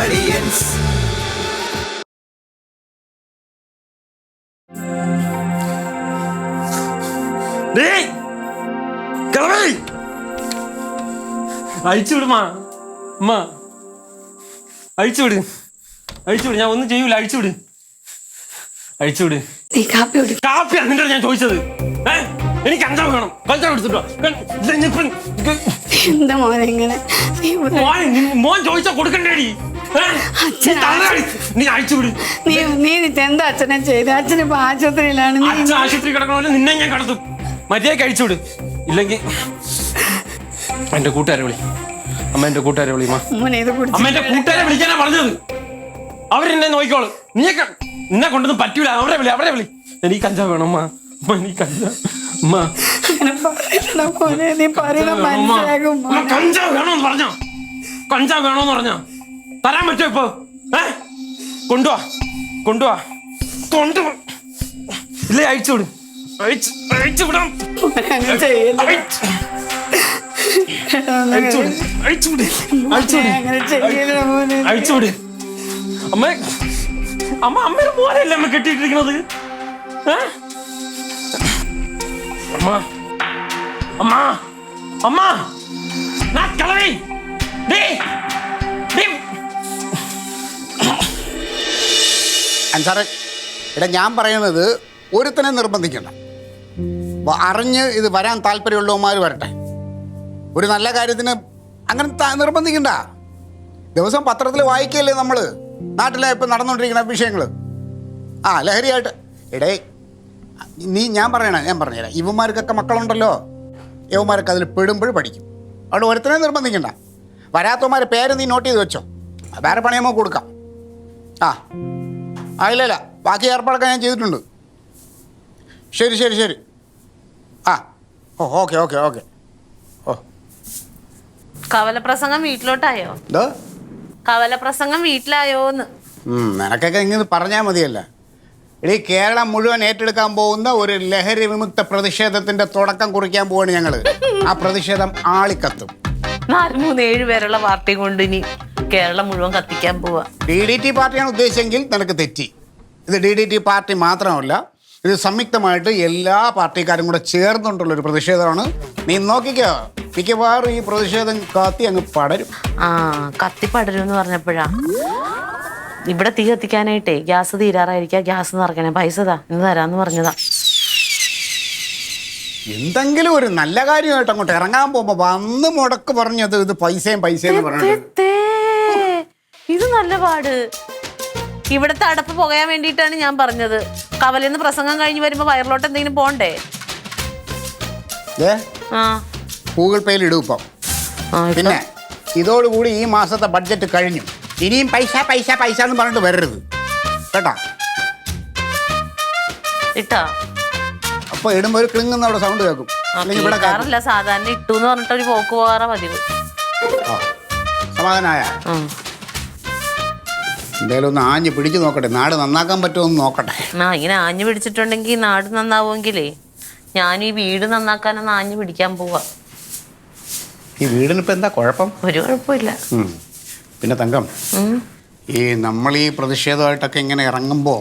Audience. അഴിച്ചുവിടുമാ അമ്മ, അഴിച്ചുവിട്, അഴിച്ചുവിട്. ഞാൻ ഒന്നും ചെയ്യൂല, അഴിച്ചുവിട്, അഴിച്ചുവിട്. കാപ്പി എന്നിട്ടാണ് ഞാൻ ചോദിച്ചത്. എനിക്ക് കഞ്ചാവ് വേണം, കഞ്ചാവ് എടുത്തിട്ടോ. എന്താ മോനെ ഇങ്ങനെ? മോൻ ചോദിച്ചാ കൊടുക്കണ്ടേടി. നീ അഴിച്ചുവിട്. നീ എന്താ അച്ഛനെ ചെയ്ത്? അച്ഛനിപ്പോ ആശുപത്രിയിലാണ്. അച്ഛൻ ആശുപത്രി കിടക്കണമല്ലോ, നിന്നെ ഞാൻ കടത്തും. മര്യാദയ്ക്ക് അഴിച്ചുവിട്, ഇല്ലെങ്കിൽ എന്റെ കൂട്ടുകാരെ വിളി. അമ്മ എന്റെ കൂട്ടുകാരെ വിളിയുമാ. അമ്മ എന്റെ കൂട്ടുകാരെ വിളിക്കാനാ പറഞ്ഞത്. അവരെന്നെ നോക്കിക്കോളൂ. നിന്നെ കൊണ്ടൊന്നും പറ്റൂല. അവരെ വിളി, അവരെ വിളി. എനിക്ക് കഞ്ചാവ് വേണം അമ്മ, അമ്മ എനിക്ക് കഞ്ചാവ്. അമ്മ കഞ്ചാവ് വേണോന്ന് പറഞ്ഞോ? കഞ്ചാവ് വേണോന്ന് പറഞ്ഞോ? തരാൻ പറ്റുമോ ഇപ്പൊ? കൊണ്ടുവാ, കൊണ്ടുവാ, കൊണ്ടുവാ. ഇല്ലേ അഴിച്ചുവിട്, അഴിച്ചുവിടാം. അഴിച്ചുവിട്. അമ്മ, അമ്മ അമ്മയുടെ മോനല്ലേ അമ്മ കെട്ടിയിട്ടിരിക്കണത്? അമ്മ, അമ്മ, അമ്മ, കളവി. സാറേ, ഇവിടെ ഞാൻ പറയുന്നത് ഒരുത്തനെ നിർബന്ധിക്കണ്ട. അറിഞ്ഞ് ഇത് വരാൻ താല്പര്യമുള്ളവന്മാർ വരട്ടെ. ഒരു നല്ല കാര്യത്തിന് അങ്ങനെ നിർബന്ധിക്കണ്ട. ദിവസം പത്രത്തിൽ വായിക്കുകയല്ലേ നമ്മൾ, നാട്ടിലെ ഇപ്പം നടന്നുകൊണ്ടിരിക്കുന്ന വിഷയങ്ങൾ. ലഹരിയായിട്ട് ഞാൻ പറഞ്ഞുതരാം. ഇവന്മാർക്കൊക്കെ മക്കളുണ്ടല്ലോ, യവന്മാരൊക്കെ അതിൽ പെടുമ്പോൾ പഠിക്കും. അവിടെ ഒരുത്തനെ നിർബന്ധിക്കണ്ട. വരാത്തവന്മാർ പേര് നീ നോട്ട് ചെയ്ത് വെച്ചോ, വേറെ പണി നമുക്ക് കൊടുക്കാം. ഇല്ല, ബാക്കി ഏർപ്പാടൊക്കെ ഞാൻ ചെയ്തിട്ടുണ്ട്. ശരി ശരി ശരി. Okay okay okay. കവലപ്രസംഗം വീട്ടിലോട്ടായോ? കവലപ്രസംഗം വീട്ടിലായോന്ന് നിനക്കൊക്കെ ഇങ്ങനെ പറഞ്ഞാൽ മതിയല്ല. ഇടീ കേരളം മുഴുവൻ ഏറ്റെടുക്കാൻ പോകുന്ന ഒരു ലഹരി വിമുക്ത പ്രതിഷേധത്തിന്റെ തുടക്കം കുറിക്കാൻ പോവാണ് ഞങ്ങൾ. ആ പ്രതിഷേധം ആളിക്കത്തും. 4-3-7 പേരുള്ള പാർട്ടി കൊണ്ട് ഇനി കേരളം മുഴുവൻ കത്തിക്കാൻ പോവാ. DDT പാർട്ടിയാണ് ഉദ്ദേശിച്ചെങ്കിൽ നിനക്ക് തെറ്റി. ഇത് DDT പാർട്ടി മാത്രമല്ല, ഇത് സംയുക്തമായിട്ട് എല്ലാ പാർട്ടിക്കാരും കൂടെ ചേർന്നുകൊണ്ടുള്ളൊരു പ്രതിഷേധമാണ്. നീ നോക്കിക്കോ, മിക്കവാറും ഈ പ്രതിഷേധം കത്തി അങ്ങ് പടരും. കത്തി പടരും എന്ന് പറഞ്ഞപ്പോഴാ ഇവിടെ തീ കത്തിക്കാനായിട്ടേ ഗ്യാസ് തീരാറായിരിക്കാം. ഗ്യാസ് നിറയ്ക്കണേ, പൈസ ഇന്ന് തരാന്ന് പറഞ്ഞതാ. എന്തെങ്കിലും ഒരു നല്ല കാര്യമായിട്ട് അങ്ങോട്ട് ഇറങ്ങാൻ പോകുമ്പോ വന്ന് മുടക്ക് പറഞ്ഞത് ഇത് പൈസയും പറഞ്ഞത്. ഇത് നല്ല പാട്. ഇവിടുത്തെ അടപ്പ് പുകയാൻ വേണ്ടിയിട്ടാണ് ഞാൻ പറഞ്ഞത്. കവലെന്ന് പ്രസംഗം കഴിഞ്ഞ് വരുമ്പോ വയറിലോട്ട് എന്തെങ്കിലും പോണ്ടേ? ഗൂഗിൾ പേയിൽ ഇടും ഇപ്പം. പിന്നെ ഇതോടുകൂടി ഈ മാസത്തെ ബഡ്ജറ്റ് കഴിഞ്ഞു. ഇനിയും പൈസ പൈസ പൈസ എന്ന് പറഞ്ഞിട്ട് വരരുത് കേട്ടാ. ഇട്ടാ അപ്പൊ ഇടുമ്പോ ഒരു ക്ലിങ്ങുന്ന അവിടെ സൗണ്ട് കേൾക്കും. സാധാരണ ഇട്ടു എന്ന് പറഞ്ഞിട്ട് ഒരു പോക്ക് പോകാറ പതിവ്. സമാധാനായ എന്തായാലും ഒന്ന് ആഞ്ഞ് പിടിച്ചു നോക്കട്ടെ, നാട് നന്നാക്കാൻ പറ്റുമോ എന്ന് നോക്കട്ടെ. ഇങ്ങനെ ആഞ്ഞു പിടിച്ചിട്ടുണ്ടെങ്കിൽ നാട് നന്നാവുമെങ്കിലേ ഞാൻ ഈ വീട് നന്നാക്കാനൊന്ന് ആഞ്ഞു പിടിക്കാൻ പോവാ. ഈ വീടിനിപ്പോ എന്താ കുഴപ്പം? ഒരു കുഴപ്പമില്ല. പിന്നെ തങ്കം, ഈ നമ്മൾ ഈ പ്രതിഷേധമായിട്ടൊക്കെ ഇങ്ങനെ ഇറങ്ങുമ്പോ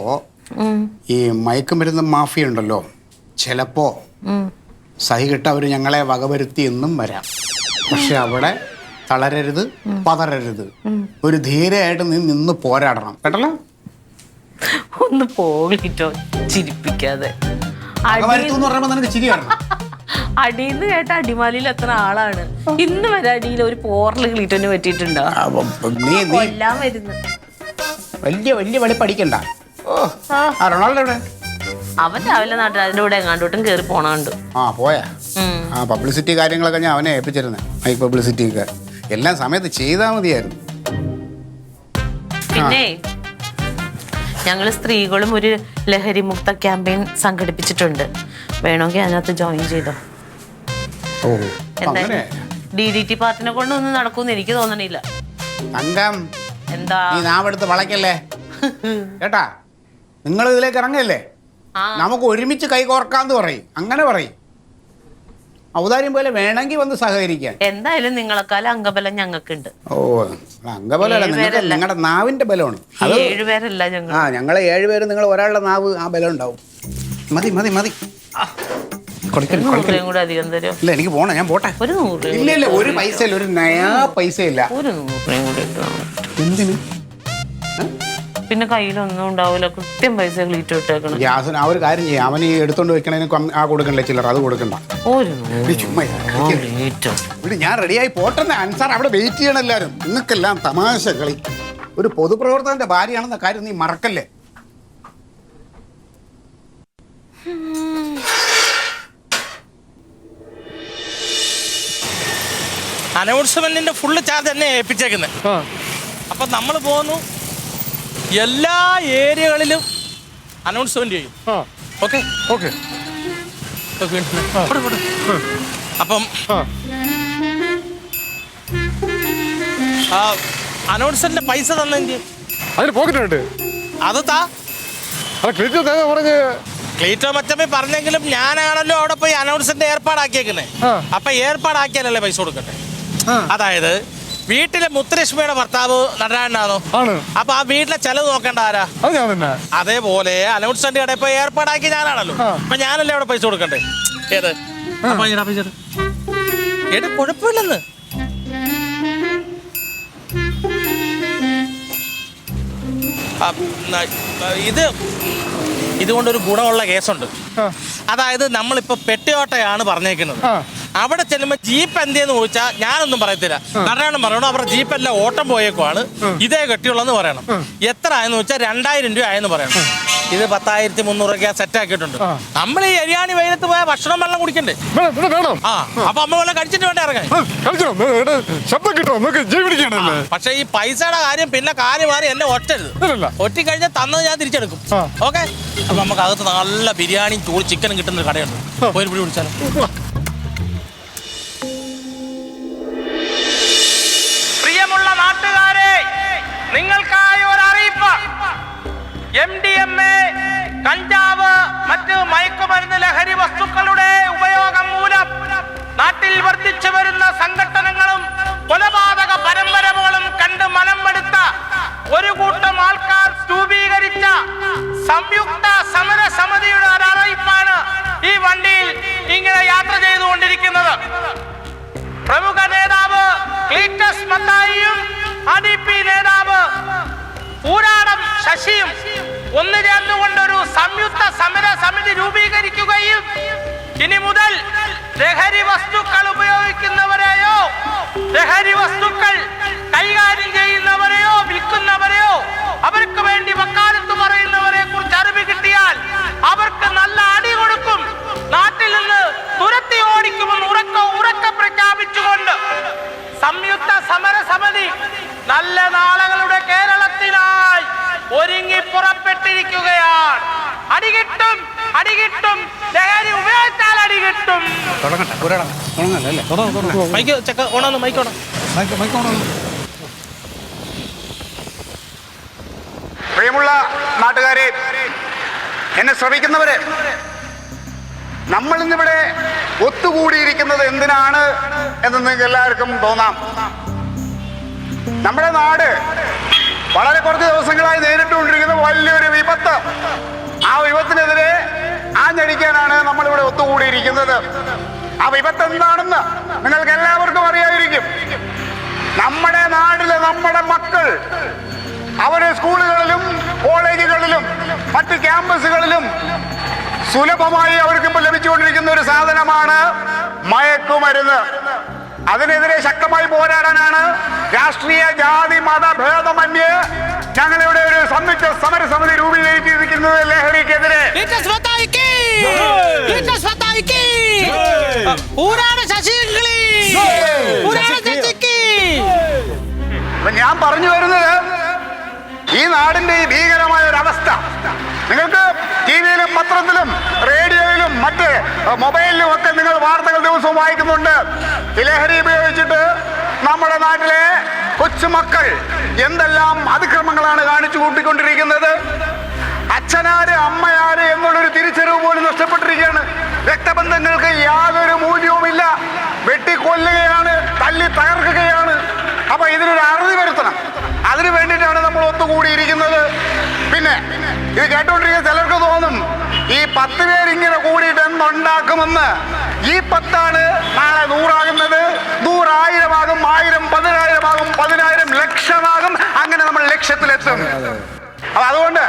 ഈ മയക്കുമരുന്ന് മാഫിയ ഉണ്ടല്ലോ, ചിലപ്പോ സഹികെട്ട് അവർ ഞങ്ങളെ വകവരുത്തി എന്നും വരാം. പക്ഷെ അവിടെ തളരരുത്, പതറരുത്. ഒരു ധീരയായിട്ട് നീ നിന്ന് പോരാടണം കേട്ടല്ലോ. ഒന്ന് പോകിട്ടോ, ചിരിപ്പിക്കാതെ. അടിന്ന് കേട്ട അടിമാലിയിൽ എത്ര ആളാണ്. ഇന്ന് വരെ അടിയിൽ ഒരു പോറൽ ക്ലീറ്റോന് പറ്റിയിട്ടുണ്ടോ? എല്ലാം വരുന്നു. വലിയ വലിയ വെളി പഠിക്കണ്ട. അവൻ രാവിലെ നാട്ടുകാരുടെ കൂടെ എങ്ങാണ്ടോട്ടും കേറി പോണുണ്ട്. പോയാ പബ്ലിസിറ്റി കാര്യങ്ങളൊക്കെ ഞാൻ അവനെ ഏൽപ്പിച്ചിരുന്നേ. ഈ പബ്ലിസിറ്റി ഒക്കെ എല്ലാം സമയത്ത് ചെയ്താൽ മതിയായിരുന്നു. പിന്നെ ഞങ്ങൾ സ്ത്രീകളും ഒരു ലഹരി മുക്ത ക്യാമ്പയിൻ സംഘടിപ്പിച്ചിട്ടുണ്ട്. വേണമെങ്കിൽ അതിനകത്ത് ജോയിൻ ചെയ്തോ. DDT പാർട്ടിനെ കൊണ്ടൊന്നും നടക്കുമെന്ന് എനിക്ക് തോന്നണില്ല. എന്താ നാവെടുത്ത് വളയ്ക്കല്ലേ കേട്ടാ. നിങ്ങൾ ഇതിലേക്ക് ഇറങ്ങല്ലേ, നമുക്ക് ഒരുമിച്ച് കൈ കോർക്കാന്ന് പറയും. അങ്ങനെ പറയും. ഔദാര്യം പോലെ വേണമെങ്കിൽ വന്ന് സഹകരിക്കാൻ. എന്തായാലും നിങ്ങളെക്കാലം അംഗബലം ഞങ്ങൾക്കുണ്ട്. ഓ, അംഗബലമല്ല, നിങ്ങൾക്ക് നിങ്ങളുടെ നാവിന്റെ ബലമാണ്. 7 പേരല്ല ഞങ്ങൾ. ഞങ്ങളെ 7 പേര്, നിങ്ങൾ ഒരാളുടെ നാവ് ആ ബലം ഉണ്ടാവും. മതി മതി മതി. കൂടെ അധികം തരും. ഇല്ല, എനിക്ക് പോണം, ഞാൻ പോട്ടെ. ഒരു 100 ഇല്ല ഇല്ല, ഒരു പൈസ ഇല്ല, ഒരു നയാ പൈസ ഇല്ല. ഒരു 100 കൂടെ എന്തിന്? പിന്നെ കയ്യിലൊന്നും ഉണ്ടാവില്ല. കൃത്യം പൈസ ക്ലീറ്റ് ഇട്ടേക്കണം. ഗ്യാസിന് ആ ഒരു കാര്യം ചെയ്യാം, അവൻ ഈ എടുത്തോണ്ട് വെക്കണേന് ആ കൊടുക്കണ്ടേ ചില്ലറ, അത് കൊടുക്കണ്ട. ഇവിടെ ഞാൻ റെഡിയായി പോട്ടെന്ന്. അൻസാർ അവിടെ വെയിറ്റ് ചെയ്യണം എല്ലാവരും. നിങ്ങൾക്കെല്ലാം തമാശ കളി. ഒരു പൊതുപ്രവർത്തകന്റെ ഭാര്യയാണെന്ന കാര്യം നീ മറക്കല്ലേ. അനൗൺസ്മെന്റിന്റെ ഫുള്ള് ചാർജ് എന്നെ ഏൽപ്പിച്ചേക്കുന്നത്. അപ്പൊ നമ്മൾ പോകുന്നു, എല്ലാ ഏരിയകളിലും അനൗൺസ്മെന്റ് ചെയ്യും. Okay okay. അപ്പം അനൗൺസ്മെന്റിന്റെ പൈസ തന്നെ അതിന് പോക്കറ്റുണ്ട്. അത് താ ക്ലീറ്റോ മച്ചമ്മ പറഞ്ഞെങ്കിലും ഞാനാണല്ലോ അവിടെ പോയി അനൗൺസ്മെന്റ് ഏർപ്പാടാക്കിയേക്കുന്നത്. അപ്പൊ ഏർപ്പാടാക്കിയാലല്ലേ പൈസ കൊടുക്കട്ടെ. അതായത് വീട്ടിലെ മുത്തുലക്ഷ്മിയുടെ ഭർത്താവ് നടനാണോ? അപ്പൊ ആ വീട്ടിലെ ചെലവ് നോക്കേണ്ട ആരാ? അതേപോലെ അനൗൺസ്മെന്റ് കടയിൽ പോയി ഏർപ്പാടാക്കി ഞാനാണല്ലോ. അപ്പൊ ഞാനല്ലേ അവിടെ പൈസ കൊടുക്കണ്ടേ? ഏത് പൈസ ഏത് കുഴപ്പമില്ലെന്ന്. ഇതുകൊണ്ടൊരു ഗുണമുള്ള കേസുണ്ട്. അതായത് നമ്മളിപ്പോ പെട്ടിയോട്ടയാണ് പറഞ്ഞേക്കുന്നത്. അവിടെ ചെല്ലുമ്പോ ജീപ്പ് എന്തെന്ന് ചോദിച്ചാൽ ഞാനൊന്നും പറയത്തില്ല. കാരണം പറയണോ അവരുടെ ജീപ്പ് എല്ലാം ഓട്ടം പോയേക്കുവാണ്, ഇതേ കെട്ടിയുള്ളതെന്ന് പറയണം. എത്ര ആയെന്ന് വെച്ചാൽ 2000 രൂപ ആയെന്ന് പറയണം. ഇത് 10,300 സെറ്റ് ആക്കിയിട്ടുണ്ട്. നമ്മൾ ഈ എരിയാണി വെയിലത്ത് പോയാൽ ഭക്ഷണം വെള്ളം കുടിക്കണ്ടേ? അപ്പൊ അമ്മ വെള്ളം കഴിച്ചിട്ട് വേണ്ട ഇറങ്ങാൻ. പക്ഷെ ഈ പൈസയുടെ കാര്യം പിന്നെ കാര്യം മാറി എന്നെ ഒറ്റ കഴിഞ്ഞാൽ തന്നത് ഞാൻ തിരിച്ചെടുക്കും. ഓക്കെ. അപ്പൊ നമുക്ക് അകത്ത് നല്ല ബിരിയാണിയും ചൂട് ചിക്കനും കിട്ടുന്ന ഒരു കടയുണ്ട്. പോയി പിടി വിളിച്ചാലോ. പ്രിയമുള്ള നാട്ടുകാരെ, നിങ്ങൾക്കായി ഒരു അറിയിപ്പ്. MDMA, കഞ്ചാവ്, മറ്റ് മയക്കുമരുന്ന് ലഹരി വസ്തുക്കളുടെ ഉപയോഗം മൂലം നാട്ടിൽ വർദ്ധിച്ചു വരുന്ന സംഘടനകളും കൊലപാതക പരമ്പര പോലും കണ്ട് മനം മടുത്ത ഒരു കൂട്ടം ആൾക്കാർ രൂപീകരിച്ച സംയുക്ത സമര സമിതിയുടെ ഒരു അറിയിപ്പാണ് ഈ വണ്ടിയിൽ ഇങ്ങനെ യാത്ര ചെയ്തുകൊണ്ടിരിക്കുന്നത്. പ്രമുഖ നേതാവ് ക്ലീറ്റസ് മത്തായിയും ADP നേതാവ് ഊരാടം ശശിയും ഒന്നു ചേർന്നുകൊണ്ടൊരു സംയുക്ത സമര സമിതി രൂപീകരിക്കുകയും ഇനി മുതൽ ലഹരി വസ്തുക്കൾ ഉപയോഗിക്കുന്നവരെയോ ലഹരി വസ്തുക്കൾ കൈകാര്യം ചെയ്യുന്നവരെയോ വിൽക്കുന്നവരെയോ അവർക്ക് വേണ്ടി വക്കാലത്ത് പറയുന്നവരെ കുറിച്ച് അറിവ് കിട്ടിയാൽ അവർക്ക് നല്ല അടി കൊടുക്കും, നാട്ടിൽ നിന്ന് തുരത്തി ഓടിക്കുമെന്ന് ഉറക്കെ പ്രഖ്യാപിച്ചുകൊണ്ട് സംയുക്ത സമര സമിതി നല്ല നാളുകളുടെ കേരളത്തിനായി ഒരുങ്ങി പുറപ്പെട്ടിരിക്കുകയാണ്. അടികിട്ടും അടികിട്ടും, ലഹരി ഉപയോഗിച്ചാൽ അടികിട്ടും. പ്രിയമുള്ള നാട്ടുകാരെ, എന്നെ ശ്രമിക്കുന്നവരെ, നമ്മൾ ഇന്നിവിടെ ഒത്തുകൂടിയിരിക്കുന്നത് എന്തിനാണ് എന്ന് നിങ്ങൾക്ക് എല്ലാവർക്കും തോന്നാം. നമ്മുടെ നാട് വളരെ കുറച്ച് ദിവസങ്ങളായി നേരിട്ടുകൊണ്ടിരിക്കുന്ന വലിയൊരു വിപത്ത്. ആ വിപത്തിനെതിരെ ആഞ്ഞടിക്കാനാണ് നമ്മളിവിടെ ഒത്തുകൂടിയിരിക്കുന്നത്. ആ വിപത്ത് എന്താണെന്ന് നിങ്ങൾക്ക് എല്ലാവർക്കും അറിയാതിരിക്കും. നമ്മുടെ നാട്ടിലെ നമ്മുടെ മക്കൾ അവര് സ്കൂളുകളിലും കോളേജുകളിലും മറ്റ് ക്യാമ്പസുകളിലും സുലഭമായി അവർക്കിപ്പോൾ ലഭിച്ചുകൊണ്ടിരിക്കുന്ന ഒരു സാധനമാണ് മയക്കുമരുന്ന്. അതിനെതിരെ ശക്തമായി പോരാടാനാണ് രാഷ്ട്രീയ ജാതി മത ഭേദമന്യേ ഞങ്ങളിവിടെ ഒരു സംയുക്ത സമരസമിതി രൂപീകരിച്ചിരിക്കുന്നത്. ലഹരിക്കെതിരെ ഞാൻ പറഞ്ഞു വരുന്നത്, ഈ നാടിന്റെ ഈ ഭീകരമായ ഒരു അവസ്ഥ നിങ്ങൾക്ക് ടിവിയിലും പത്രത്തിലും റേഡിയോയിലും മറ്റ് മൊബൈലിലും ഒക്കെ നിങ്ങൾ വാർത്തകൾ ദിവസവും വായിക്കുന്നുണ്ട്. ലഹരി ഉപയോഗിച്ചിട്ട് നമ്മുടെ നാട്ടിലെ കൊച്ചുമക്കൾ എന്തെല്ലാം അതിക്രമങ്ങളാണ് കാണിച്ചു കൂട്ടിക്കൊണ്ടിരിക്കുന്നത്. അച്ഛനാര് അമ്മയാര് എന്നുള്ളൊരു തിരിച്ചറിവ് പോലും നഷ്ടപ്പെട്ടിരിക്കുകയാണ്. രക്തബന്ധങ്ങൾക്ക് യാതൊരു മൂല്യവുമില്ല. വെട്ടിക്കൊല്ലുകയാണ്, തല്ലി തകർക്കുകയാണ്. അപ്പൊ ഇതിനൊരു അറുതി വരുത്തണം. അതിനു വേണ്ടിയിട്ടാണ് നമ്മൾ ഒത്തുകൂടിയിരിക്കുന്നത്. പിന്നെ ഇത് കേട്ടോണ്ടിരിക്കുന്ന ചിലർക്ക് തോന്നും ഈ 10 പേരിങ്ങനെ കൂടിയിട്ട് എന്തുണ്ടാക്കുമെന്ന്. ഈ 10 നാളെ 100 100,000 1000 10,000 10,000 ലക്ഷമാകും. അങ്ങനെ നമ്മൾ ലക്ഷ്യത്തിലെത്തും. അപ്പൊ അതുകൊണ്ട്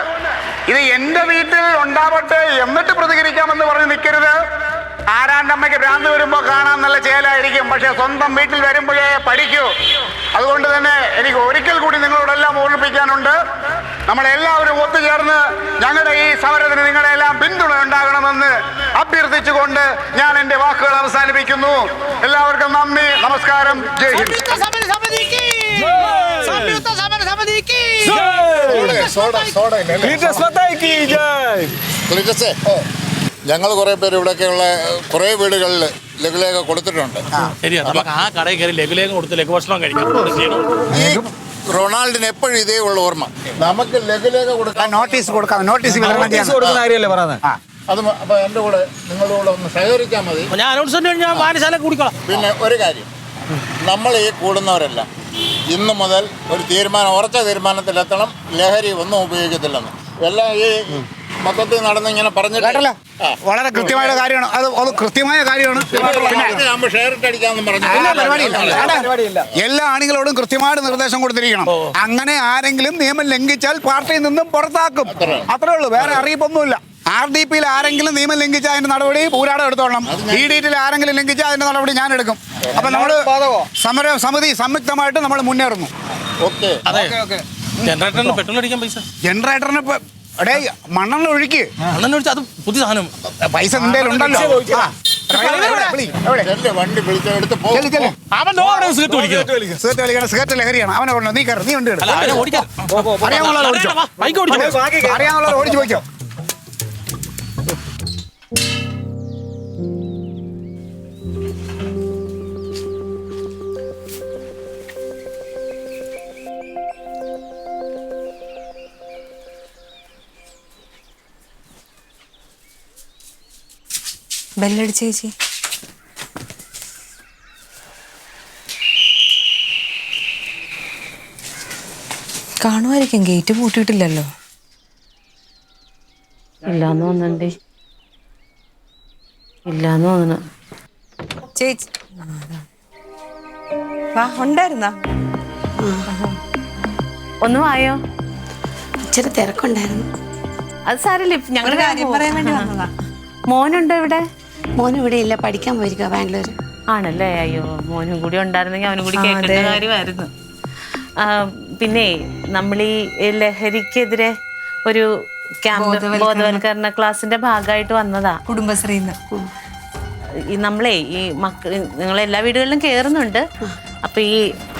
ഇത് എന്റെ വീട്ടിൽ ഉണ്ടാവട്ടെ എന്നിട്ട് പ്രതികരിക്കാമെന്ന് പറഞ്ഞ് നിൽക്കരുത്. ആരാണ്ടമ്മയ്ക്ക് ഭ്രാന്ത് വരുമ്പോൾ കാണാൻ നല്ല ചേലായിരിക്കും, പക്ഷെ സ്വന്തം വീട്ടിൽ വരുമ്പോഴേ പഠിക്കൂ. അതുകൊണ്ട് തന്നെ എനിക്ക് ഒരിക്കൽ കൂടി നിങ്ങളോടെല്ലാം ഓർമ്മിപ്പിക്കാനുണ്ട്, നമ്മളെല്ലാവരും ഒത്തുചേർന്ന് ഞങ്ങളുടെ ഈ സമരത്തിന് നിങ്ങളെല്ലാം പിന്തുണ ഉണ്ടാകണമെന്ന് അഭ്യർത്ഥിച്ചുകൊണ്ട് ഞാൻ എൻ്റെ വാക്കുകൾ അവസാനിപ്പിക്കുന്നു. എല്ലാവർക്കും നന്ദി, നമസ്കാരം, ജയ് ഹിന്ദ്. ഞങ്ങൾ കുറെ പേര് ഇവിടെയൊക്കെയുള്ള കുറെ വീടുകളിൽ ലഘുലേഖ കൊടുത്തിട്ടുണ്ട്. ശരിയാ, നമുക്ക് ആ കടയിൽ കയറി ലഘുലേഖ കൊടുത്ത് ലഘുഭക്ഷണം കഴിക്കാം. ഈ റൊണാൾഡിന് എപ്പോഴും ഇതേ ഉള്ള ഓർമ്മ. നമുക്ക് ലഘുലേഖ കൊടുക്കാം, നോട്ടീസ് കൊടുക്കാം, നോട്ടീസ് വിതരണം ചെയ്യാം. അത് അപ്പൊ എൻ്റെ കൂടെ നിങ്ങളുടെ കൂടെ ഒന്ന് സഹകരിക്കാൻ മതി. ഞാൻ അനൗൺസ്മെന്റ് ഞാൻ വായനശാല കൂടിക്കോളാം. പിന്നെ ഒരു കാര്യം, നമ്മൾ ഈ കൂടുന്നവരെല്ലാം ഇന്ന് മുതൽ ഒരു ഉറച്ച തീരുമാനത്തിലെത്തണം, ലഹരി ഒന്നും ഉപയോഗിക്കത്തില്ലെന്ന്. എല്ലാം ഈ മൊത്തത്തിൽ നടന്ന് ഇങ്ങനെ പറഞ്ഞിട്ടല്ല. വളരെ കൃത്യമായ കാര്യമാണ് അത് കൃത്യമായ കാര്യമാണ്. എല്ലാ ആണികളോടും കൃത്യമായിട്ട് നിർദ്ദേശം കൊടുത്തിരിക്കണം. അങ്ങനെ ആരെങ്കിലും നിയമം ലംഘിച്ചാൽ പാർട്ടിയിൽ നിന്നും പുറത്താക്കും. അത്രേ ഉള്ളൂ, വേറെ അറിയിപ്പൊന്നുമില്ല. RDPയിൽ ആരെങ്കിലും നിയമം ലംഘിച്ചാൽ അതിന്റെ നടപടി പൂരാടം എടുത്തോളണം. EDTയിൽ ആരെങ്കിലും ലംഘിച്ചാൽ അതിന്റെ നടപടി ഞാൻ എടുക്കും. അപ്പൊ നമ്മള് സമര സമിതി സംയുക്തമായിട്ട് നമ്മൾ മുന്നേറുന്നു. ജനറേറ്ററിന് പെട്രോൾ അടിക്കാൻ പൈസ, ജനറേറ്ററിന് മണ്ണെണ്ണ ഒഴുക്കി അത് പുതിയ സാധനം പൈസ നിന്റെ ഉണ്ടല്ലോ. വണ്ടി വിളിച്ചെടുത്ത് സിഗരറ്റ് ലഹരിയാണ്. അവനെ കൊണ്ടോ, നീ കയറി, നീ ഉണ്ട് അറിയാവുന്നവർ ഓടിച്ചു പോയിക്കോ. ബെല്ലടിച്ച് ചേച്ചി. കാണുമായിരിക്കും, ഗേറ്റ് പൂട്ടിയിട്ടില്ലല്ലോ. ഇല്ലാന്ന് തോന്നണ്ടേ, ഇല്ലാന്ന് തോന്നണ. ചേച്ചി വാ, ഉണ്ടായിരുന്നാ? ഒന്ന് വായോ, ഇച്ചിരി തിരക്കുണ്ടായിരുന്നു. അത് സാരല്ലേ, ഞങ്ങള് കാര്യം പറയാൻ വേണ്ടി വന്നതാ. മോനുണ്ടോ ഇവിടെ? മോനും ഇവിടെ ഇല്ല, പഠിക്കാൻ പോയിരിക്കുക ബാംഗ്ലൂർ. ആണല്ലേ? അയ്യോ, മോനും കൂടി ഉണ്ടായിരുന്നെങ്കിൽ അവനും കൂടി കേൾക്കേണ്ട കാര്യമായിരുന്നു. പിന്നെ നമ്മൾ ഈ ലഹരിക്കെതിരെ ഒരു ക്യാമ്പ് ബോധവൽക്കരണ ക്ലാസിന്റെ ഭാഗമായിട്ട് വന്നതാ, കുടുംബശ്രീന്ന്. ഈ നമ്മളെ ഈ നിങ്ങളെല്ലാ വീടുകളിലും കേറുന്നുണ്ട്. അപ്പൊ ഈ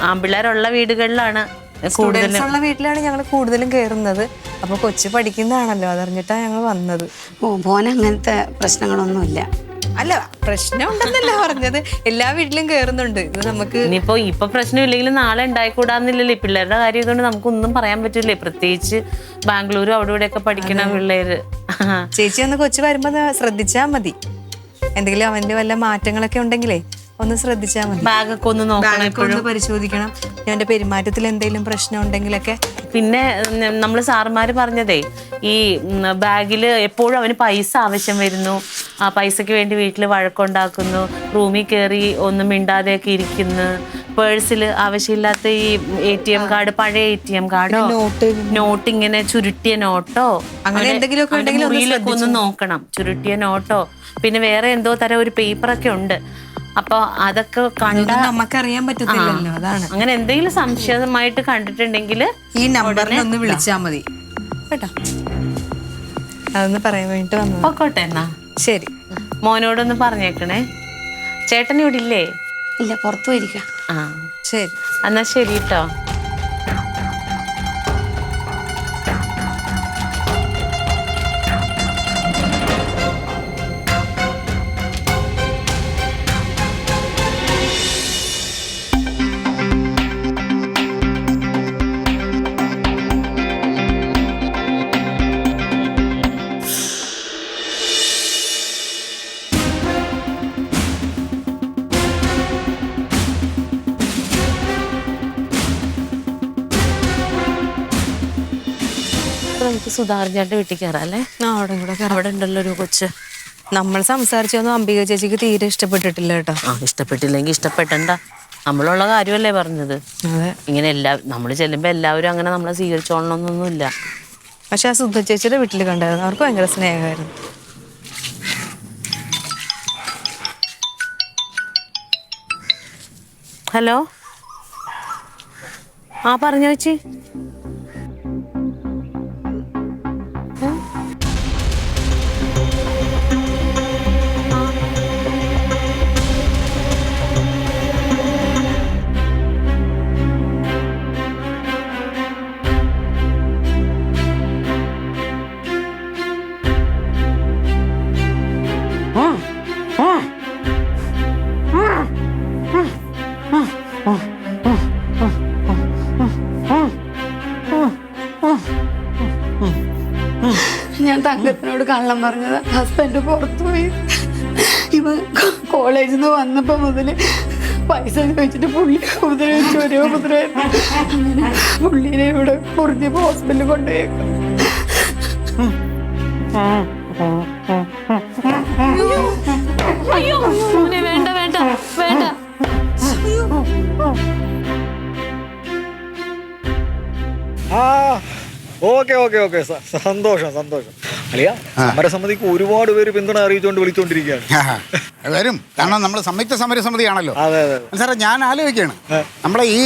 ആൺപിള്ളേരുള്ള വീടുകളിലാണ് സ്റ്റുഡൻസ് ഉള്ള വീട്ടിലാണ് ഞങ്ങൾ കൂടുതലും കയറുന്നത്. അപ്പൊ കൊച്ചു പഠിക്കുന്നതാണല്ലോ, അതറിഞ്ഞിട്ടാണ് ഞങ്ങൾ വന്നത്. മോന് അങ്ങനത്തെ പ്രശ്നങ്ങളൊന്നുമില്ല. അല്ല, പ്രശ്നം ഉണ്ടെന്നല്ല പറഞ്ഞത്, എല്ലാ വീട്ടിലും കയറുന്നുണ്ട്. ഇത് നമുക്ക് ഇപ്പൊ പ്രശ്നമില്ലെങ്കിലും നാളെ ഉണ്ടായിക്കൂടാന്നില്ലല്ലോ. ഈ പിള്ളേരുടെ കാര്യം ഇതുകൊണ്ട് നമുക്കൊന്നും പറയാൻ പറ്റില്ലേ, പ്രത്യേകിച്ച് ബാംഗ്ലൂരും അവിടെ ഇവിടെയൊക്കെ പഠിക്കണ പിള്ളേര്. ചേച്ചി ഒന്ന് കൊച്ചു വരുമ്പോ ശ്രദ്ധിച്ചാ മതി. എന്തെങ്കിലും അവന്റെ വല്ല മാറ്റങ്ങളൊക്കെ ഉണ്ടെങ്കിലേ ഒന്ന് ശ്രദ്ധിച്ചാൽ മതി. ബാഗൊക്കെ ഒന്ന് നോക്കണം, ഒന്ന് പരിശോധിക്കണം. അവന്റെ പെരുമാറ്റത്തിൽ എന്തെങ്കിലും പ്രശ്നം ഉണ്ടെങ്കിലൊക്കെ. പിന്നെ നമ്മൾ സാറുമാര് പറഞ്ഞതേ, ഈ ബാഗില് എപ്പോഴും അവന് പൈസ ആവശ്യം വരുന്നു, ആ പൈസക്ക് വേണ്ടി വീട്ടിൽ വഴക്കുണ്ടാക്കുന്നു, റൂമിൽ കയറി ഒന്നും മിണ്ടാതെയൊക്കെ ഇരിക്കുന്നു, പേഴ്സിൽ ആവശ്യമില്ലാത്ത ഈ ATM കാർഡ്, പഴയ ATM കാർഡോ നോട്ട് ഇങ്ങനെ ചുരുട്ടിയ നോട്ടോ അങ്ങനെ എന്തെങ്കിലുമൊക്കെ ഉണ്ടെങ്കിൽ ഒന്ന് നോക്കണം. ചുരുട്ടിയ നോട്ടോ പിന്നെ വേറെ എന്തോ തരം ഒരു പേപ്പറൊക്കെ ഉണ്ട്. അപ്പൊ അതൊക്കെ കണ്ടാൽ നമുക്കറിയാൻ പറ്റത്തില്ലല്ലോ. അതാണ്, അങ്ങനെ എന്തെങ്കിലും സംശയമായിട്ട് കണ്ടിട്ടുണ്ടെങ്കിൽ ഈ നമ്പറിൽ ഒന്ന് വിളിച്ചാൽ മതി കേട്ടോ. അതൊന്ന് പറയാൻ വേണ്ടിട്ട് വന്നു. പൊക്കോട്ടെ എന്നാ. ശരി, മോനോടൊന്ന് പറഞ്ഞേക്കണേ. ചേട്ടൻ ഇവിടെ ഇല്ലേ? ഇല്ല, പുറത്തു പോയിരിക്കുക. ആ ശരി, എന്നാ ശരി കേട്ടോ. നമുക്ക് സുധാകരൻ്റെ വീട്ടിൽ കയറാം അല്ലേ? അവിടെ കൂടെ അവിടെ ഉണ്ടല്ലോ ഒരു കൊച്ച്. നമ്മൾ സംസാരിച്ചൊന്നും അംബിക ചേച്ചിക്ക് തീരെ ഇഷ്ടപ്പെട്ടിട്ടില്ല കേട്ടോ. ഇഷ്ടപ്പെട്ടില്ലെങ്കിൽ ഇഷ്ടപ്പെട്ടണ്ട, നമ്മളുള്ള കാര്യമല്ലേ പറഞ്ഞത്. അതെ. ഇങ്ങനെ നമ്മൾ ചെല്ലുമ്പോൾ എല്ലാവരും അങ്ങനെ നമ്മളെ സ്വീകരിച്ചോളണമെന്നൊന്നുമില്ല. പക്ഷെ ആ സുധ ചേച്ചിയുടെ വീട്ടിൽ കണ്ടായിരുന്നു, അവർക്ക് ഭയങ്കര സ്നേഹമായിരുന്നു. ഹലോ, പറഞ്ഞു ചേച്ചി. ഞാൻ തങ്കത്തിനോട് കള്ളം പറഞ്ഞത്. ഹസ്ബൻഡ് പുറത്തുപോയി. ഇവൻ കോളേജിൽ നിന്ന് വന്നപ്പോ മുതല് പൈസ ചോദിച്ചിട്ട് പുള്ളി ഉപദ്രവിച്ചു, ഒരേ ഉപദ്രവം. അങ്ങനെ പുള്ളിനെ ഇവിടെ കുറിഞ്ഞ് ഹോസ്പിറ്റലിൽ കൊണ്ടുപോയേക്കും. വേണ്ട വേണ്ട വേണ്ട. ഓക്കെ സന്തോഷം അളിയ. സമരസമിതിക്ക് ഒരുപാട് പേര് പിന്തുണ അറിയിച്ചുകൊണ്ട് വിളിച്ചുകൊണ്ടിരിക്കുകയാണ്. വരും, കാരണം നമ്മൾ സംയുക്ത സമരസമിതിയാണല്ലോ. അതെ. സാറേ, ഞാൻ ആലോചിക്കുകയാണ്, നമ്മളെ ഈ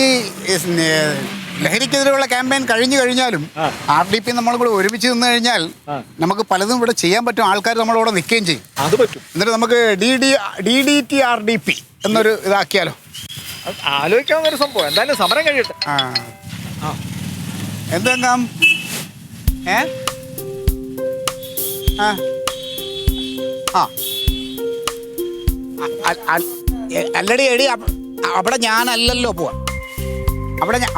ലഹരിക്കെതിരെയുള്ള ക്യാമ്പയിൻ കഴിഞ്ഞു കഴിഞ്ഞാലും RDP നമ്മളും കൂടെ ഒരുമിച്ച് നിന്ന് കഴിഞ്ഞാൽ നമുക്ക് പലതും ഇവിടെ ചെയ്യാൻ പറ്റും. ആൾക്കാർ നമ്മളോട് നിൽക്കുകയും ചെയ്യും. അത് പറ്റും. എന്നിട്ട് നമുക്ക് DDT RDP എന്നൊരു ഇതാക്കിയാലോ? ആലോചിക്കാവുന്ന ഒരു സംഭവം. എന്തായാലും സമരം കഴിയട്ടെ. എന്തെല്ലാം അല്ലടി എടി, അവിടെ ഞാനല്ലല്ലോ പോവാ.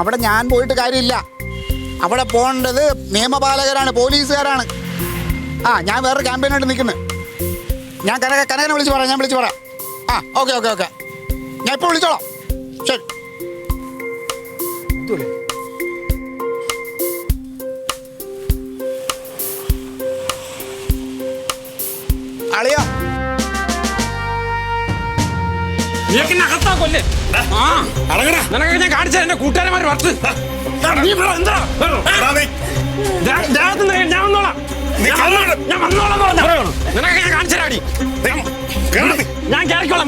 അവിടെ ഞാൻ പോയിട്ട് കാര്യമില്ല. അവിടെ പോകേണ്ടത് നിയമപാലകരാണ്, പോലീസുകാരാണ്. ഞാൻ വേറെ ക്യാമ്പയിനായിട്ട് നിൽക്കുന്നത്. ഞാൻ കനകനെ വിളിച്ച് പറയാം. ഞാൻ വിളിച്ച് പറയാം. ഓക്കെ ഞാൻ ഇപ്പോൾ വിളിച്ചോളാം. ശരി. അളിയ, ഞാൻ കാണിച്ച എന്റെ കൂട്ടുകാരന്മാർ വർത്ത് ഞാൻ വന്നോളാം. നിനക്ക് ഞാൻ കാണിച്ചരാടി. ഞാൻ കേറിക്കോളാം.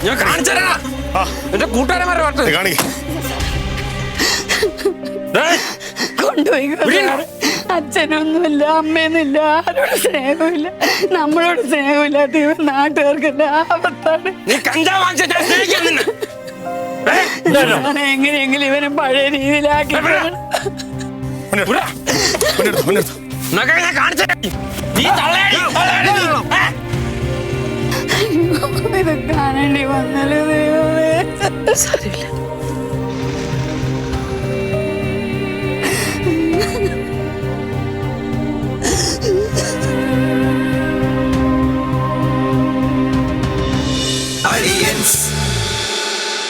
ഞാൻ കാണിച്ചരാ എന്റെ കൂട്ടുകാരന്മാരെ വർത്ത് കൊണ്ടുപോയി. അച്ഛനൊന്നുമില്ല, അമ്മയൊന്നുമില്ല, ആരോട് സ്നേഹമില്ല. നമ്മളോട് സ്നേഹമില്ലാത്ത ഇവൻ നാട്ടുകാർക്ക് ആപത്താണ്. എങ്ങനെയെങ്കിലും ഇവനെ പഴയ രീതിയിലാക്കി ഇത് കാണേണ്ടി വന്നല്ലോ ദൈവമേ.